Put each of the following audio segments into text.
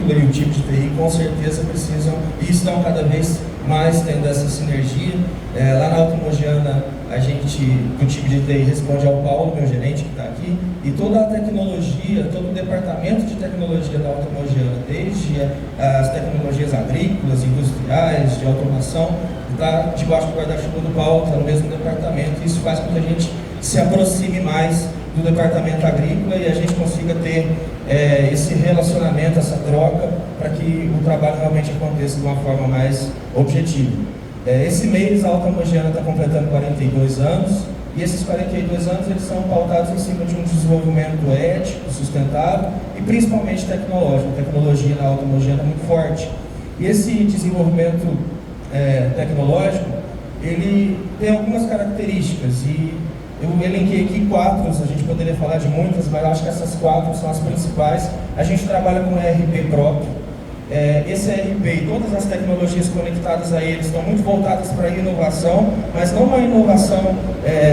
agrícola e o time de TI com certeza precisam e estão cada vez mais tendo essa sinergia. Lá na Automogiana, a gente, do time de TI, responde ao Paulo, meu gerente que está aqui, e toda a tecnologia, todo o departamento de tecnologia da Automogiana, desde as tecnologias agrícolas, industriais, de automação, está debaixo do guarda-chuva do Paulo, está no mesmo departamento, e isso faz com que a gente se aproxime mais do departamento agrícola e a gente consiga ter esse relacionamento, essa troca, para que o trabalho realmente aconteça de uma forma mais objetiva. Esse mês a Automogiana está completando 42 anos, e esses 42 anos eles são pautados em cima de um desenvolvimento ético, sustentável e principalmente tecnológico. A tecnologia na Automogiana é muito forte. E esse desenvolvimento tecnológico, ele tem algumas características, e eu elenquei aqui 4, a gente poderia falar de muitas, mas eu acho que essas 4 são as principais. A gente trabalha com ERP próprio. Esse ERP e todas as tecnologias conectadas a ele estão muito voltadas para a inovação, mas não uma inovação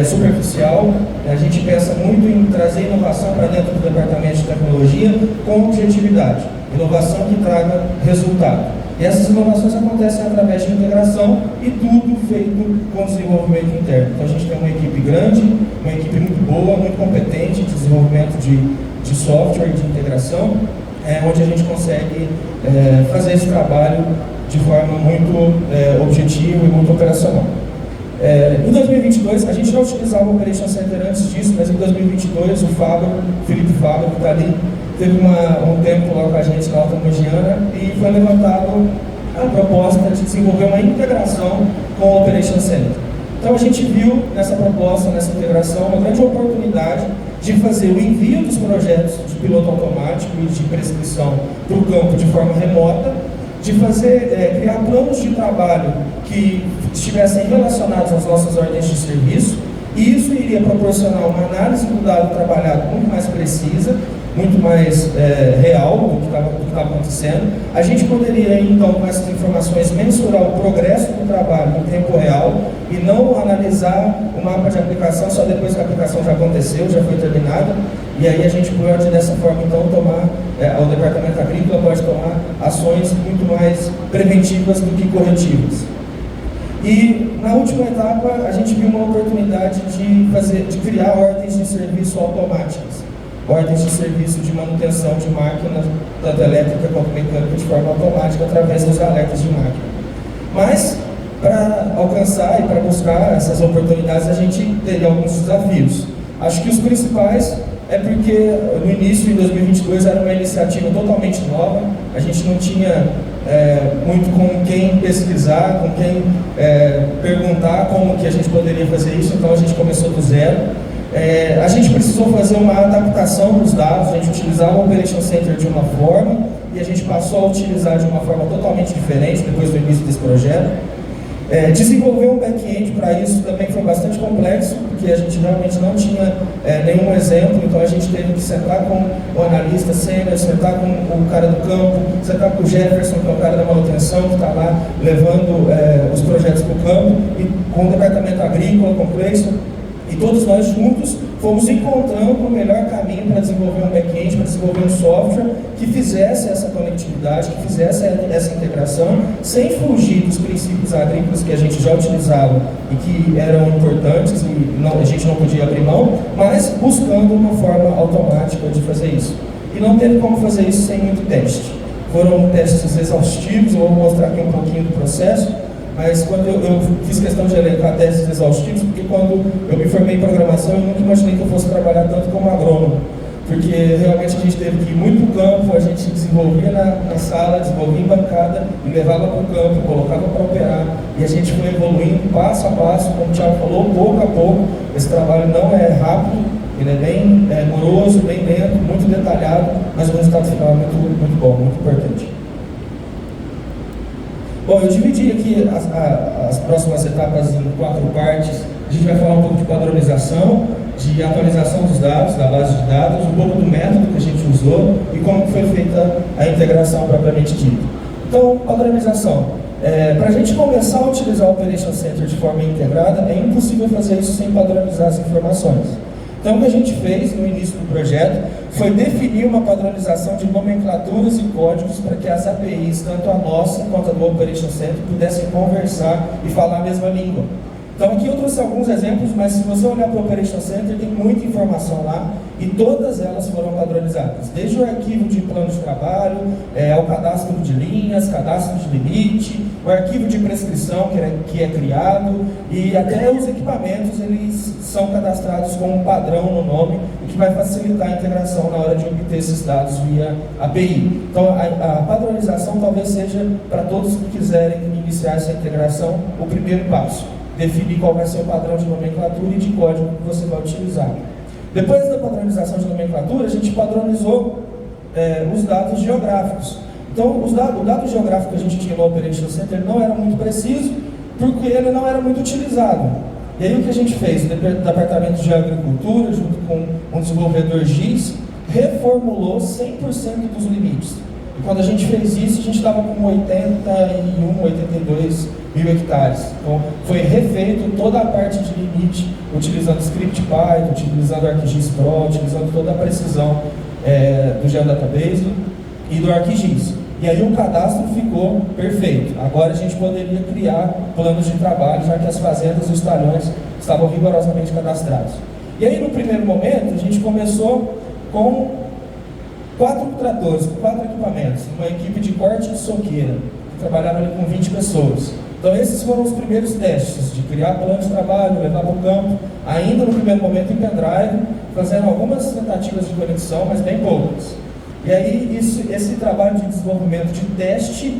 superficial. A gente pensa muito em trazer inovação para dentro do departamento de tecnologia com objetividade, inovação que traga resultado. E essas inovações acontecem através de integração e tudo feito com desenvolvimento interno. Então a gente tem uma equipe grande, uma equipe muito boa, muito competente de desenvolvimento de software, de integração, onde a gente consegue fazer esse trabalho de forma muito objetiva e muito operacional. Em 2022, a gente já utilizava o Operation Center antes disso, mas em 2022 o Felipe Fábio, que está ali, teve um tempo lá com a gente na Automogiana e foi levantado a proposta de desenvolver uma integração com o Operation Center. Então a gente viu nessa proposta, nessa integração, uma grande oportunidade de fazer o envio dos projetos de piloto automático e de prescrição para o campo de forma remota, de fazer, criar planos de trabalho que estivessem relacionados às nossas ordens de serviço, e isso iria proporcionar uma análise do dado trabalhado muito mais precisa, muito mais real do que estava acontecendo. A gente poderia, então, com essas informações, mensurar o progresso do trabalho em tempo real e não analisar o mapa de aplicação só depois que a aplicação já aconteceu, já foi terminada. E aí a gente pode, dessa forma, então, tomar, o Departamento Agrícola pode tomar ações muito mais preventivas do que corretivas. E, na última etapa, a gente viu uma oportunidade de criar ordens de serviço automáticas. Ordens de serviço de manutenção de máquinas, tanto elétrica quanto mecânica, de forma automática, através dos alertas de máquina. Mas, para alcançar e para buscar essas oportunidades, a gente teria alguns desafios. Acho que os principais é porque, no início, em 2022, era uma iniciativa totalmente nova, a gente não tinha muito com quem pesquisar, com quem perguntar como que a gente poderia fazer isso, então a gente começou do zero. A gente precisou fazer uma adaptação dos dados, a gente utilizava o Operation Center de uma forma e a gente passou a utilizar de uma forma totalmente diferente depois do início desse projeto. Desenvolver um back-end para isso também foi bastante complexo, porque a gente realmente não tinha nenhum exemplo, então a gente teve que sentar com o analista sênior, sentar com o cara do campo, sentar com o Jefferson, que é o cara da manutenção, que está lá levando os projetos para o campo, e com o departamento agrícola, com o Cleison. E todos nós juntos fomos encontrando o melhor caminho para desenvolver um back-end, para desenvolver um software que fizesse essa conectividade, que fizesse essa integração, sem fugir dos princípios agrícolas que a gente já utilizava e que eram importantes e a gente não podia abrir mão, mas buscando uma forma automática de fazer isso. E não teve como fazer isso sem muito teste. Foram testes exaustivos, eu vou mostrar aqui um pouquinho do processo. Mas quando eu fiz questão de elencar testes exaustivos, porque quando eu me formei em programação, eu nunca imaginei que eu fosse trabalhar tanto como agrônomo. Porque realmente a gente teve que ir muito para o campo, a gente desenvolvia na sala, desenvolvia em bancada, e levava para o campo, colocava para operar. E a gente foi evoluindo passo a passo, como o Thiago falou, pouco a pouco. Esse trabalho não é rápido, ele é bem moroso, bem lento, muito detalhado, mas o resultado final é muito bom, muito importante. Bom, eu dividi aqui as próximas etapas em 4 partes. A gente vai falar um pouco de padronização, de atualização dos dados, da base de dados, um pouco do método que a gente usou e como foi feita a integração propriamente dita. Então, padronização. Para a gente começar a utilizar o Operation Center de forma integrada, é impossível fazer isso sem padronizar as informações. Então, o que a gente fez no início do projeto foi definir uma padronização de nomenclaturas e códigos para que as APIs, tanto a nossa quanto a do Operation Center, pudessem conversar e falar a mesma língua. Então aqui eu trouxe alguns exemplos, mas se você olhar para o Operation Center, tem muita informação lá e todas elas foram padronizadas. Desde o arquivo de plano de trabalho, ao cadastro de linhas, cadastro de limite, o arquivo de prescrição que é criado e até os equipamentos, eles são cadastrados com um padrão no nome, o que vai facilitar a integração na hora de obter esses dados via API. Então a padronização talvez seja, para todos que quiserem iniciar essa integração, o primeiro passo. Definir qual vai ser o padrão de nomenclatura e de código que você vai utilizar. Depois da padronização de nomenclatura, a gente padronizou os dados geográficos. Então, o dado geográfico que a gente tinha no Operation Center não era muito preciso, porque ele não era muito utilizado. E aí o que a gente fez? O Departamento de Agricultura, junto com um desenvolvedor GIS, reformulou 100% dos limites. E quando a gente fez isso, a gente estava com 81, 82 mil hectares. Então, foi refeito toda a parte de limite, utilizando script Python, utilizando ArcGIS Pro, utilizando toda a precisão do Geodatabase e do ArcGIS. E aí o cadastro ficou perfeito. Agora a gente poderia criar planos de trabalho, já que as fazendas e os talhões estavam rigorosamente cadastrados. E aí no primeiro momento, a gente começou com 4 tratores, 4 equipamentos, uma equipe de corte e soqueira, que trabalhava ali com 20 pessoas. Então esses foram os primeiros testes, de criar plano de trabalho, levar para o campo, ainda no primeiro momento em pendrive, fazendo algumas tentativas de conexão, mas bem poucas. E aí esse trabalho de desenvolvimento de teste,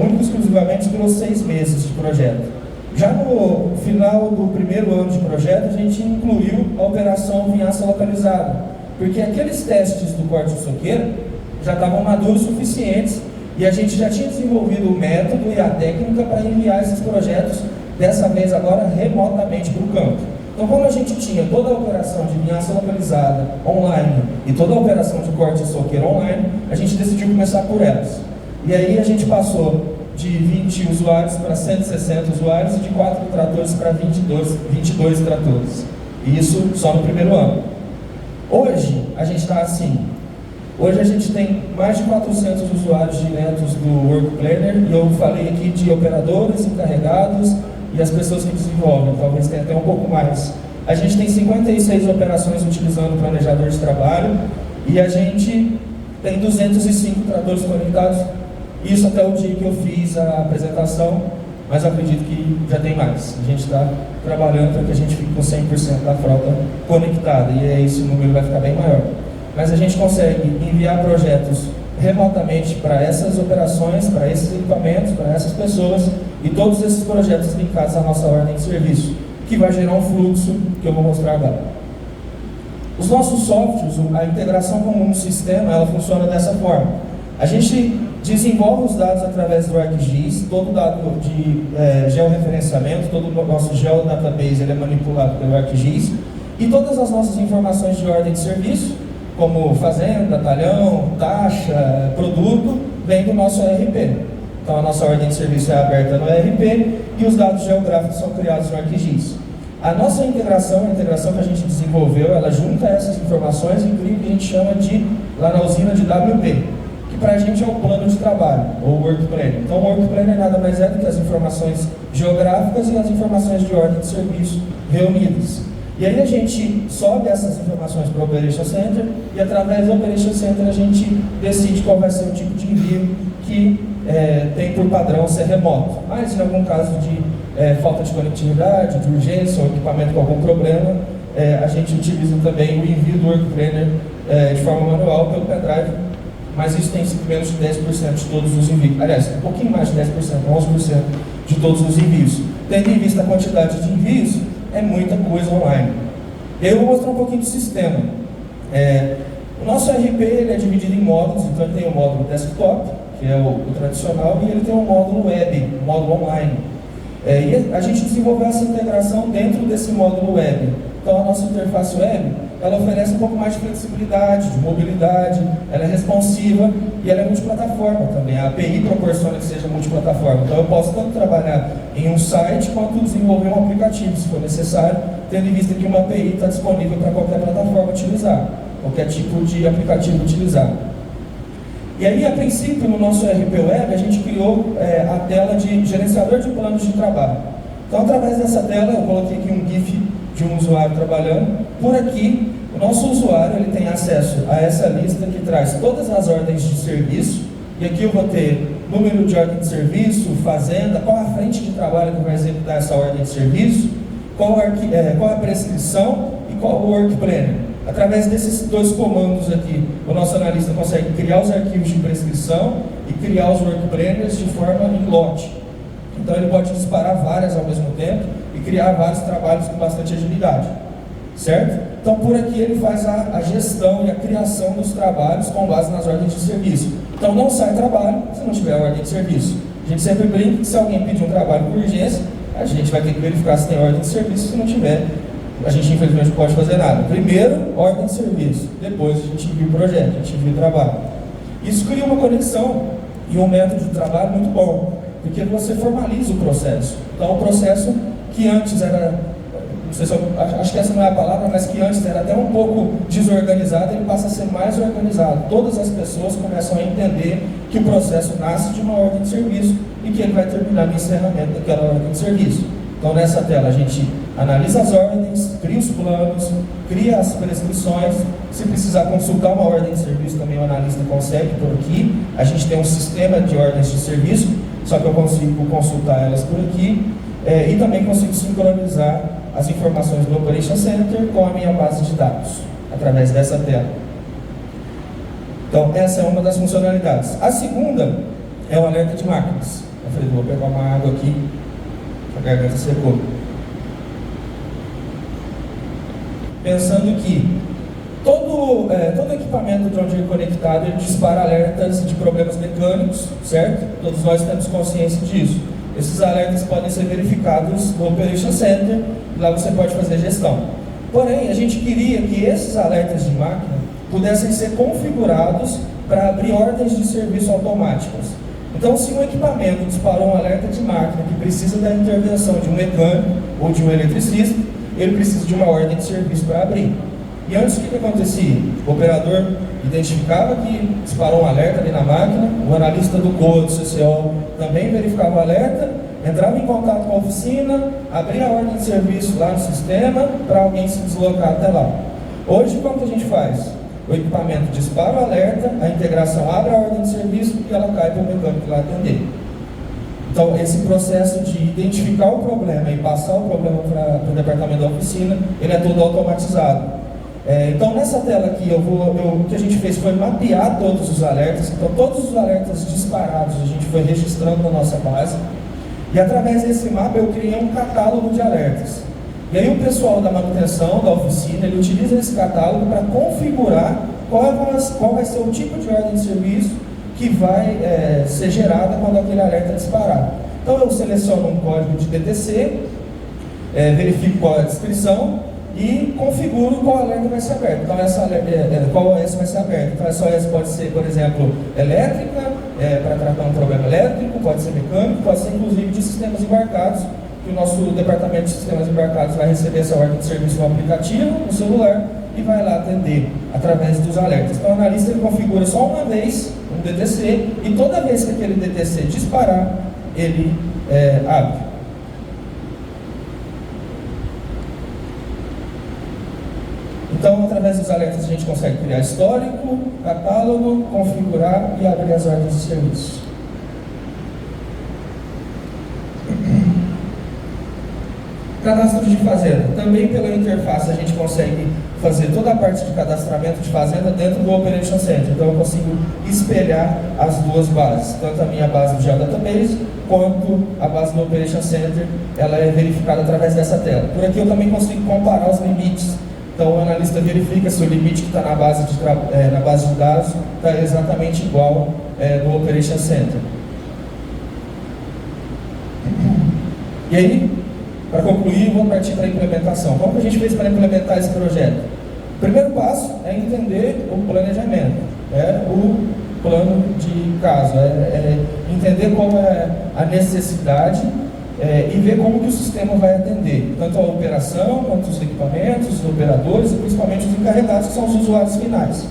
único e exclusivamente, durou 6 meses de projeto. Já no final do primeiro ano de projeto, a gente incluiu a operação vinhaça localizada, porque aqueles testes do corte de soqueira já estavam maduros suficientes e a gente já tinha desenvolvido o método e a técnica para enviar esses projetos, dessa vez agora remotamente para o campo. Então, como a gente tinha toda a operação de vinhaça localizada online e toda a operação de corte de soqueira online, a gente decidiu começar por elas. E aí a gente passou de 20 usuários para 160 usuários e de 4 tratores para 22 tratores. E isso só no primeiro ano. Hoje, a gente está assim. Hoje a gente tem mais de 400 usuários diretos do Work Planner, e eu falei aqui de operadores, encarregados e as pessoas que desenvolvem, talvez tenha até um pouco mais. A gente tem 56 operações utilizando o planejador de trabalho, e a gente tem 205 tratores conectados, isso até o dia que eu fiz a apresentação, mas acredito que já tem mais. A gente está trabalhando para que a gente fique com 100% da frota conectada, e aí esse número vai ficar bem maior. Mas a gente consegue enviar projetos remotamente para essas operações, para esses equipamentos, para essas pessoas, e todos esses projetos linkados à nossa ordem de serviço, que vai gerar um fluxo que eu vou mostrar agora. Os nossos softwares, a integração comum no sistema, ela funciona dessa forma. A gente desenvolve os dados através do ArcGIS, todo dado de georreferenciamento, todo o nosso geodatabase ele é manipulado pelo ArcGIS, e todas as nossas informações de ordem de serviço, como fazenda, talhão, taxa, produto, vem do nosso ERP. Então a nossa ordem de serviço é aberta no ERP e os dados geográficos são criados no ArcGIS. A nossa integração, a integração que a gente desenvolveu, ela junta essas informações e cria o que a gente chama de, lá na usina, de WP, que para a gente é o plano de trabalho, ou Work Planner. Então o Work Planner nada mais é do que as informações geográficas e as informações de ordem de serviço reunidas. E aí a gente sobe essas informações para o Operation Center e através do Operation Center a gente decide qual vai ser o tipo de envio que tem por padrão ser remoto. Mas em algum caso de falta de conectividade, de urgência ou equipamento com algum problema, a gente utiliza também o envio do Work Planner de forma manual pelo pendrive, mas isso tem sido menos de 10% de todos os envios. Aliás, um pouquinho mais de 10%, 11% de todos os envios. Tendo em vista a quantidade de envios, é muita coisa online. Eu vou mostrar um pouquinho do sistema. O nosso RP ele é dividido em módulos, então ele tem o módulo desktop, que é o tradicional, e ele tem um módulo web, um módulo online. E a gente desenvolveu essa integração dentro desse módulo web. Então a nossa interface web, ela oferece um pouco mais de flexibilidade, de mobilidade, ela é responsiva e ela é multiplataforma também. A API proporciona que seja multiplataforma. Então eu posso tanto trabalhar em um site quanto desenvolver um aplicativo, se for necessário, tendo em vista que uma API está disponível para qualquer plataforma utilizar. qualquer tipo de aplicativo utilizado. E aí, a princípio, no nosso ERP Web, a gente criou a tela de gerenciador de planos de trabalho. Então, através dessa tela, eu coloquei aqui um GIF de um usuário trabalhando. Por aqui, o nosso usuário ele tem acesso a essa lista que traz todas as ordens de serviço. E aqui eu vou ter número de ordem de serviço, fazenda, qual a frente de trabalho que vai executar essa ordem de serviço, qual a prescrição e qual o work planner. Através desses dois comandos aqui, o nosso analista consegue criar os arquivos de prescrição e criar os work planners de forma em lote. Então ele pode disparar várias ao mesmo tempo e criar vários trabalhos com bastante agilidade, certo? Então por aqui ele faz a gestão e a criação dos trabalhos com base nas ordens de serviço. Então não sai trabalho se não tiver ordem de serviço. A gente sempre brinca que se alguém pedir um trabalho por urgência, a gente vai ter que verificar se tem ordem de serviço. Se não tiver, a gente infelizmente não pode fazer nada. Primeiro, ordem de serviço. Depois a gente envia o projeto, a gente envia o trabalho. Isso cria uma conexão e um método de trabalho muito bom, porque você formaliza o processo. Então o processo que antes era, não sei se eu, acho que essa não é a palavra, mas que antes era até um pouco desorganizado, ele passa a ser mais organizado. Todas as pessoas começam a entender que o processo nasce de uma ordem de serviço e que ele vai terminar no encerramento daquela ordem de serviço. Então nessa tela a gente analisa as ordens, cria os planos, cria as prescrições. Se precisar consultar uma ordem de serviço, também o analista consegue por aqui. A gente tem um sistema de ordens de serviço, só que eu consigo consultar elas por aqui. E também consigo sincronizar as informações do Operation Center com a minha base de dados, através dessa tela. Então, essa é uma das funcionalidades. A segunda é o alerta de máquinas. Eu falei, vou pegar uma água aqui, a garganta secou. Pensando que todo equipamento de onde é conectado, ele dispara alertas de problemas mecânicos, certo? Todos nós temos consciência disso. Esses alertas podem ser verificados no Operation Center, e lá você pode fazer gestão. Porém, a gente queria que esses alertas de máquina pudessem ser configurados para abrir ordens de serviço automáticas. Então, se um equipamento disparou um alerta de máquina que precisa da intervenção de um mecânico ou de um eletricista, ele precisa de uma ordem de serviço para abrir. E antes, o que acontecia? O operador identificava que disparou um alerta ali na máquina, o analista do CODE, CCO, também verificava o alerta, entrava em contato com a oficina, abria a ordem de serviço lá no sistema para alguém se deslocar até lá. Hoje, como que a gente faz? O equipamento dispara o alerta, a integração abre a ordem de serviço e ela cai para o mecânico lá atender. Então, esse processo de identificar o problema e passar o problema para o departamento da oficina, ele é todo automatizado. Então, nessa tela aqui, o que a gente fez foi mapear todos os alertas. Então, todos os alertas disparados a gente foi registrando na nossa base. E através desse mapa eu criei um catálogo de alertas. E aí o pessoal da manutenção, da oficina, ele utiliza esse catálogo para configurar qual vai ser o tipo de ordem de serviço que vai ser gerada quando aquele alerta disparar. Então eu seleciono um código de DTC, verifico qual é a descrição e configuro qual alerta vai ser aberto. Então qual OS vai ser aberto. Então essa OS pode ser, por exemplo, elétrica, para tratar um problema elétrico, pode ser mecânico, pode ser inclusive de sistemas embarcados, que o nosso departamento de sistemas embarcados vai receber essa ordem de serviço no aplicativo, no celular, e vai lá atender através dos alertas. Então o analista ele configura só uma vez um DTC, e toda vez que aquele DTC disparar, ele abre. Então, através dos alertas, a gente consegue criar histórico, catálogo, configurar e abrir as ordens de serviço. Cadastro de fazenda. Também pela interface a gente consegue fazer toda a parte de cadastramento de fazenda dentro do Operation Center. Então eu consigo espelhar as duas bases, tanto a minha base do Geodatabase quanto a base do Operation Center, ela é verificada através dessa tela. Por aqui eu também consigo comparar os limites. Então o analista verifica se o limite que está na base de dados está exatamente igual no Operation Center. E aí, para concluir, vou partir para a implementação. Como que a gente fez para implementar esse projeto? O primeiro passo é entender o planejamento, o plano de caso, entender qual é a necessidade e ver como que o sistema vai atender, tanto a operação, quanto os equipamentos, os operadores e principalmente os encarregados, que são os usuários finais.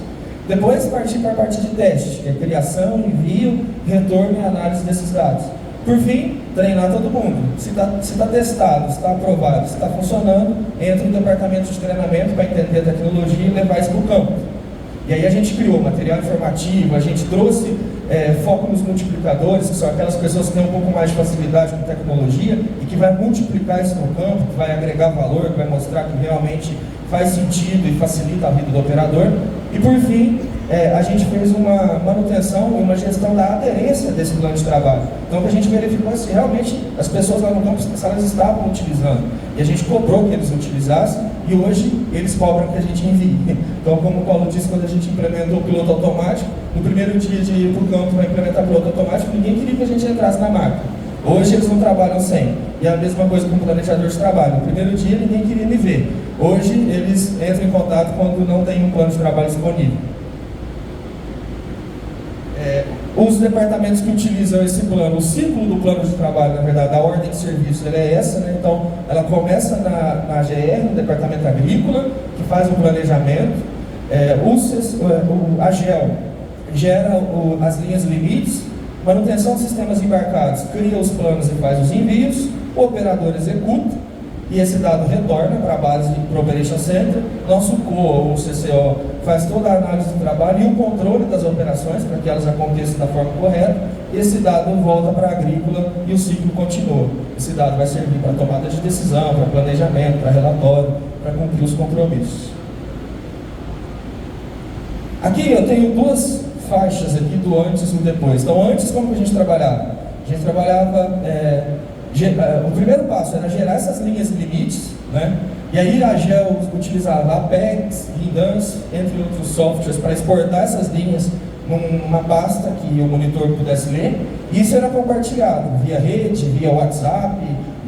Depois partir para a parte de teste, que é criação, envio, retorno e análise desses dados. Por fim, treinar todo mundo. Se está testado, se está aprovado, se está funcionando, entra no departamento de treinamento para entender a tecnologia e levar isso para o campo. E aí a gente criou material informativo, a gente trouxe foco nos multiplicadores, que são aquelas pessoas que têm um pouco mais de facilidade com tecnologia e que vai multiplicar isso no campo, que vai agregar valor, que vai mostrar que realmente faz sentido e facilita a vida do operador. E por fim, a gente fez uma manutenção e uma gestão da aderência desse plano de trabalho. Então, que a gente verificou se realmente as pessoas lá no campo, se elas estavam utilizando. E a gente cobrou que eles utilizassem e hoje eles cobram que a gente envie. Então, como o Paulo disse, quando a gente implementou o piloto automático, no primeiro dia de ir para o campo para implementar o piloto automático, ninguém queria que a gente entrasse na máquina. Hoje eles não trabalham sem. E é a mesma coisa com o planejador de trabalho. No primeiro dia ninguém queria me ver. Hoje eles entram em contato quando não tem um plano de trabalho disponível. Os departamentos que utilizam esse plano, o ciclo do plano de trabalho, na verdade, a ordem de serviço, ela é essa, né? Então, ela começa na GR, no departamento agrícola, que faz o planejamento. A GEL gera as linhas limites, manutenção de sistemas embarcados, cria os planos e faz os envios, o operador executa, e esse dado retorna para a base do Operation Center. Nosso COA, ou CCO, faz toda a análise do trabalho e o controle das operações para que elas aconteçam da forma correta. Esse dado volta para a agrícola e o ciclo continua. Esse dado vai servir para tomada de decisão, para planejamento, para relatório, para cumprir os compromissos. Aqui eu tenho duas faixas aqui do antes e do depois. Então, antes, como que a gente trabalhava? A gente trabalhava... o primeiro passo era gerar essas linhas limites, né? E aí a GEL utilizava Apex, Redance, entre outros softwares, para exportar essas linhas numa pasta que o monitor pudesse ler. E isso era compartilhado via rede, via WhatsApp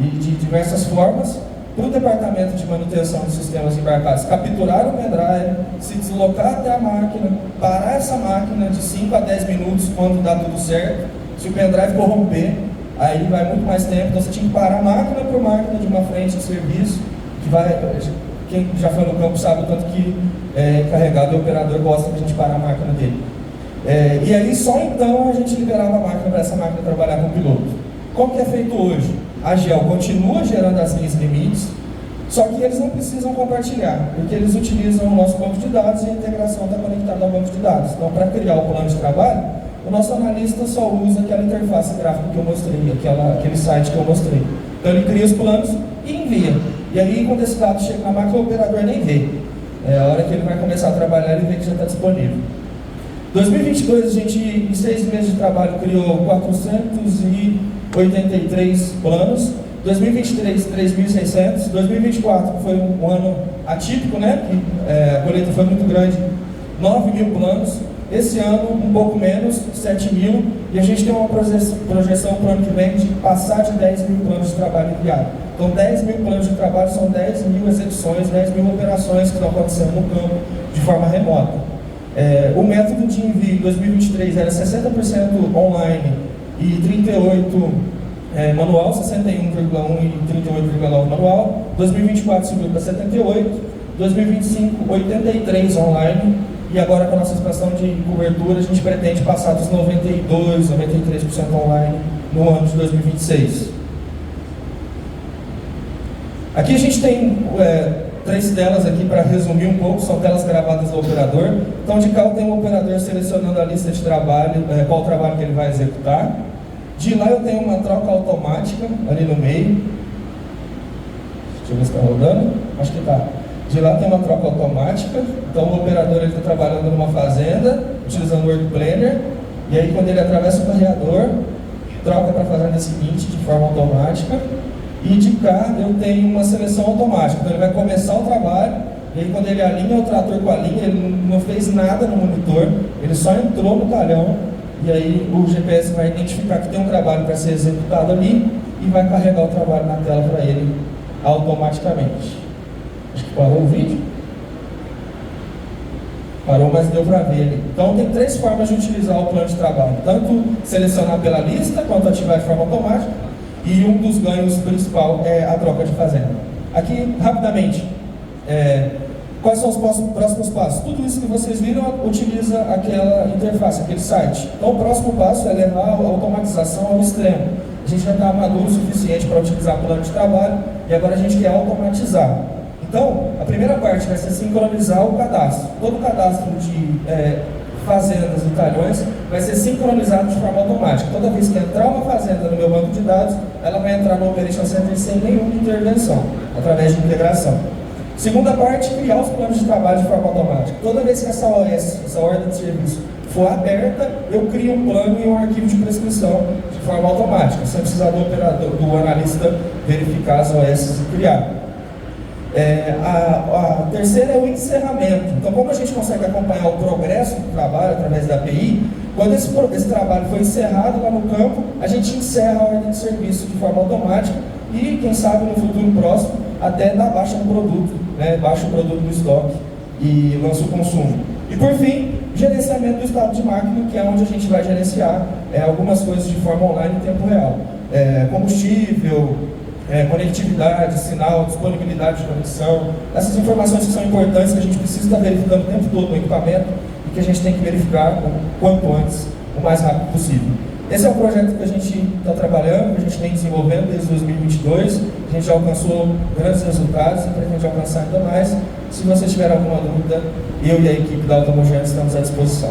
e de diversas formas para o departamento de manutenção de sistemas embarcados capturar o pendrive, se deslocar até a máquina, parar essa máquina de 5 a 10 minutos quando dá tudo certo. Se o pendrive corromper, aí vai muito mais tempo, então você tinha que parar máquina por máquina de uma frente de serviço, que vai, quem já foi no campo sabe o tanto que carregado e operador gosta que a gente parar a máquina dele. E aí só então a gente liberava a máquina para essa máquina trabalhar com o piloto. Como que é feito hoje? A GEL continua gerando as linhas limites, só que eles não precisam compartilhar, porque eles utilizam o nosso banco de dados e a integração está conectada ao banco de dados. Então, para criar o plano de trabalho, o nosso analista só usa aquela interface gráfica que eu mostrei, aquele site que eu mostrei. Então ele cria os planos e envia. E aí quando esse dado chega na máquina, o operador nem vê. A hora que ele vai começar a trabalhar, ele vê que já está disponível. Em 2022, a gente, em 6 meses de trabalho, criou 483 planos. 2023, 3.600. 2024 foi um ano atípico, né? A colheita foi muito grande, 9.000 planos. Esse ano, um pouco menos, 7.000, e a gente tem uma projeção para o ano que vem de passar de 10.000 planos de trabalho enviados. Então, 10.000 planos de trabalho são 10.000 execuções, 10.000 operações que estão acontecendo no campo de forma remota. O método de envio em 2023 era 60% online e 38% manual, 61,1% e 38,9% manual. 2024 subiu para 78%, 2025, 83% online. E agora com a nossa expansão de cobertura, a gente pretende passar dos 92%, 93% online no ano de 2026. Aqui a gente tem 3 telas aqui para resumir um pouco, são telas gravadas do operador. Então de cá eu tenho um operador selecionando a lista de trabalho, qual trabalho que ele vai executar. De lá eu tenho uma troca automática ali no meio. Deixa eu ver se está rodando, acho que está. De lá tem uma troca automática, então o operador está trabalhando numa fazenda, utilizando o Work Planner, e aí quando ele atravessa o carreador, troca para a fazenda seguinte de forma automática, e de cá eu tenho uma seleção automática, então ele vai começar o trabalho, e aí quando ele alinha o trator com a linha, ele não fez nada no monitor, ele só entrou no talhão, e aí o GPS vai identificar que tem um trabalho para ser executado ali, e vai carregar o trabalho na tela para ele automaticamente. Acho que parou o vídeo. Parou, mas deu para ver ali. Então tem 3 formas de utilizar o plano de trabalho. Tanto selecionar pela lista, quanto ativar de forma automática. e um dos ganhos principal é a troca de fazenda. Aqui, rapidamente, quais são os próximos passos? Tudo isso que vocês viram utiliza aquela interface, aquele site. Então, o próximo passo é levar a automatização ao extremo. A gente já está maduro o suficiente para utilizar o plano de trabalho e agora a gente quer automatizar. Então, a primeira parte vai ser sincronizar o cadastro. Todo o cadastro de fazendas e talhões vai ser sincronizado de forma automática. Toda vez que entrar uma fazenda no meu banco de dados, ela vai entrar no Operation Center sem nenhuma intervenção, através de integração. Segunda parte, criar os planos de trabalho de forma automática. Toda vez que essa OS, essa ordem de serviço, for aberta, eu crio um plano e um arquivo de prescrição de forma automática, sem precisar do operador, do analista verificar as OS e criar. A terceira é o encerramento. Então, como a gente consegue acompanhar o progresso do trabalho através da API, quando esse trabalho foi encerrado lá no campo, a gente encerra a ordem de serviço de forma automática e, quem sabe, no futuro próximo, até dá baixa no produto, baixa o produto do estoque e lança o consumo. E, por fim, gerenciamento do estado de máquina, que é onde a gente vai gerenciar algumas coisas de forma online em tempo real. Combustível, conectividade, sinal, disponibilidade de conexão, essas informações que são importantes, que a gente precisa estar verificando o tempo todo no equipamento e que a gente tem que verificar o quanto antes, o mais rápido possível. Esse é um projeto que a gente está trabalhando, que a gente vem desenvolvendo desde 2022, a gente já alcançou grandes resultados e pretende alcançar ainda mais. Se vocês tiverem alguma dúvida, eu e a equipe da Automogiana estamos à disposição.